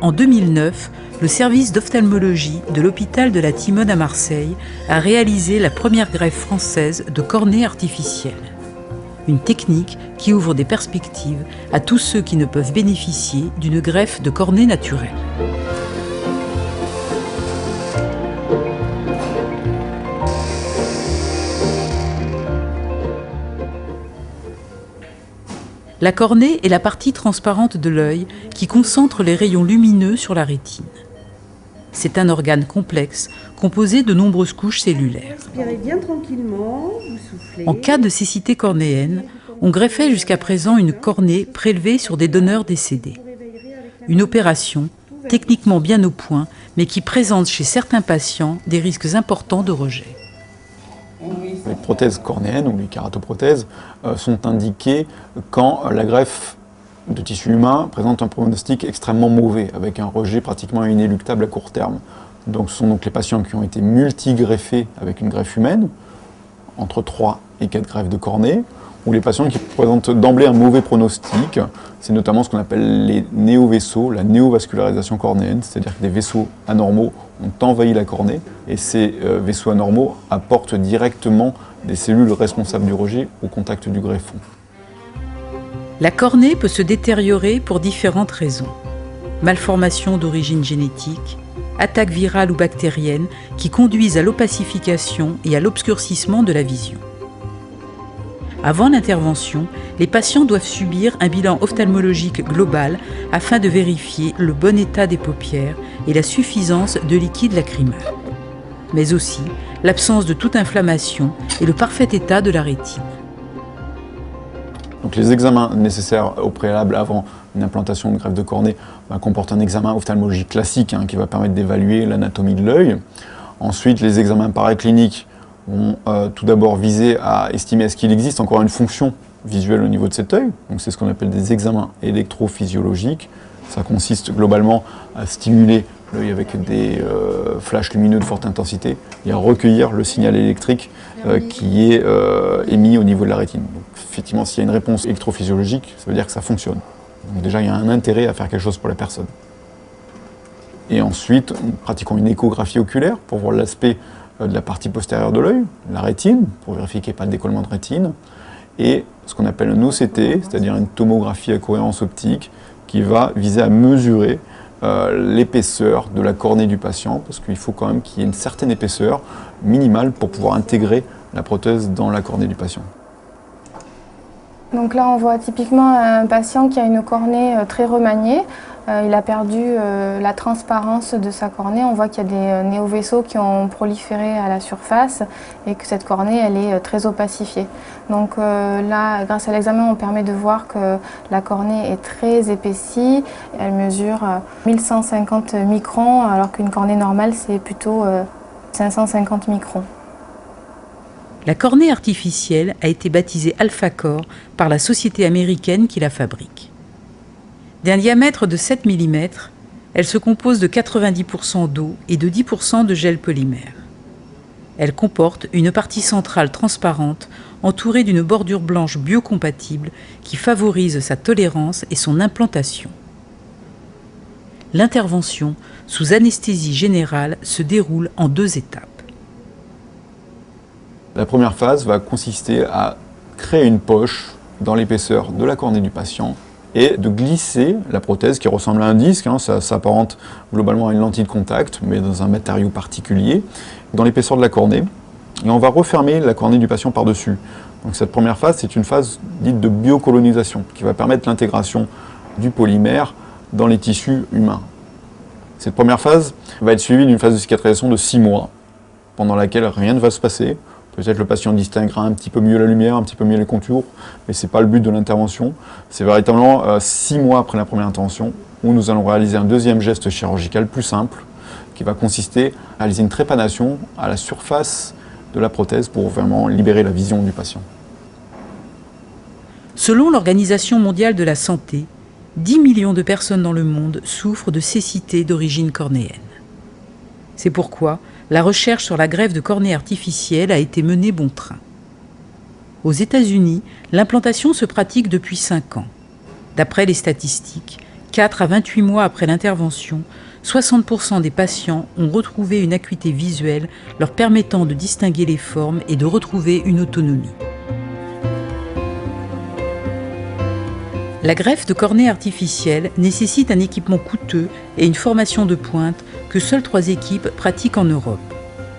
En 2009, le service d'ophtalmologie de l'hôpital de la Timone à Marseille a réalisé la première greffe française de cornée artificielle. Une technique qui ouvre des perspectives à tous ceux qui ne peuvent bénéficier d'une greffe de cornée naturelle. La cornée est la partie transparente de l'œil qui concentre les rayons lumineux sur la rétine. C'est un organe complexe composé de nombreuses couches cellulaires. Respirez bien tranquillement, vous soufflez. En cas de cécité cornéenne, on greffait jusqu'à présent une cornée prélevée sur des donneurs décédés. Une opération techniquement bien au point, mais qui présente chez certains patients des risques importants de rejet. Les prothèses cornéennes ou les kératoprothèses sont indiquées quand la greffe de tissu humain présente un pronostic extrêmement mauvais, avec un rejet pratiquement inéluctable à court terme. Donc, ce sont donc les patients qui ont été multigreffés avec une greffe humaine, entre 3 et 4 greffes de cornée, ou les patients qui présentent d'emblée un mauvais pronostic. C'est notamment ce qu'on appelle les néovaisseaux, la néovascularisation cornéenne, c'est-à-dire que des vaisseaux anormaux ont envahi la cornée, et ces vaisseaux anormaux apportent directement des cellules responsables du rejet au contact du greffon. La cornée peut se détériorer pour différentes raisons. Malformations d'origine génétique, attaques virales ou bactériennes qui conduisent à l'opacification et à l'obscurcissement de la vision. Avant l'intervention, les patients doivent subir un bilan ophtalmologique global afin de vérifier le bon état des paupières et la suffisance de liquide lacrymal, mais aussi l'absence de toute inflammation et le parfait état de la rétine. Donc les examens nécessaires au préalable avant une implantation de greffe de cornée comportent un examen ophtalmologique classique qui va permettre d'évaluer l'anatomie de l'œil. Ensuite, les examens paracliniques vont tout d'abord viser à estimer est-ce qu'il existe encore une fonction visuelle au niveau de cet œil. Donc c'est ce qu'on appelle des examens électrophysiologiques. Ça consiste globalement à stimuler l'œil avec des flashs lumineux de forte intensité et à recueillir le signal électrique qui est émis au niveau de la rétine. Donc, effectivement, s'il y a une réponse électrophysiologique, ça veut dire que ça fonctionne. Donc déjà, il y a un intérêt à faire quelque chose pour la personne. Et ensuite, nous pratiquons une échographie oculaire pour voir l'aspect de la partie postérieure de l'œil, la rétine, pour vérifier qu'il n'y ait pas de décollement de rétine, et ce qu'on appelle un OCT, c'est-à-dire une tomographie à cohérence optique, qui va viser à mesurer l'épaisseur de la cornée du patient, parce qu'il faut quand même qu'il y ait une certaine épaisseur minimale pour pouvoir intégrer la prothèse dans la cornée du patient. Donc là, on voit typiquement un patient qui a une cornée très remaniée. Il a perdu la transparence de sa cornée. On voit qu'il y a des néovaisseaux qui ont proliféré à la surface et que cette cornée, elle est très opacifiée. Donc là, grâce à l'examen, on permet de voir que la cornée est très épaissie. Elle mesure 1150 microns, alors qu'une cornée normale, c'est plutôt 550 microns. La cornée artificielle a été baptisée AlphaCore par la société américaine qui la fabrique. D'un diamètre de 7 mm, elle se compose de 90% d'eau et de 10% de gel polymère. Elle comporte une partie centrale transparente entourée d'une bordure blanche biocompatible qui favorise sa tolérance et son implantation. L'intervention sous anesthésie générale se déroule en 2 étapes. La première phase va consister à créer une poche dans l'épaisseur de la cornée du patient et de glisser la prothèse qui ressemble à un disque, ça s'apparente globalement à une lentille de contact, mais dans un matériau particulier, dans l'épaisseur de la cornée. Et on va refermer la cornée du patient par-dessus. Donc cette première phase, c'est une phase dite de biocolonisation, qui va permettre l'intégration du polymère dans les tissus humains. Cette première phase va être suivie d'une phase de cicatrisation de 6 mois, pendant laquelle rien ne va se passer. Peut-être le patient distinguera un petit peu mieux la lumière, un petit peu mieux les contours, mais ce n'est pas le but de l'intervention. C'est véritablement 6 mois après la première intervention où nous allons réaliser un deuxième geste chirurgical plus simple qui va consister à réaliser une trépanation à la surface de la prothèse pour vraiment libérer la vision du patient. Selon l'Organisation mondiale de la santé, 10 millions de personnes dans le monde souffrent de cécité d'origine cornéenne. C'est pourquoi la recherche sur la greffe de cornée artificielle a été menée bon train. Aux États-Unis, l'implantation se pratique depuis 5 ans. D'après les statistiques, 4 à 28 mois après l'intervention, 60% des patients ont retrouvé une acuité visuelle leur permettant de distinguer les formes et de retrouver une autonomie. La greffe de cornée artificielle nécessite un équipement coûteux et une formation de pointe que seules 3 équipes pratiquent en Europe,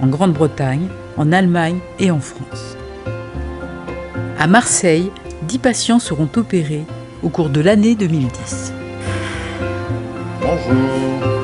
en Grande-Bretagne, en Allemagne et en France. À Marseille, 10 patients seront opérés au cours de l'année 2010. Bonjour.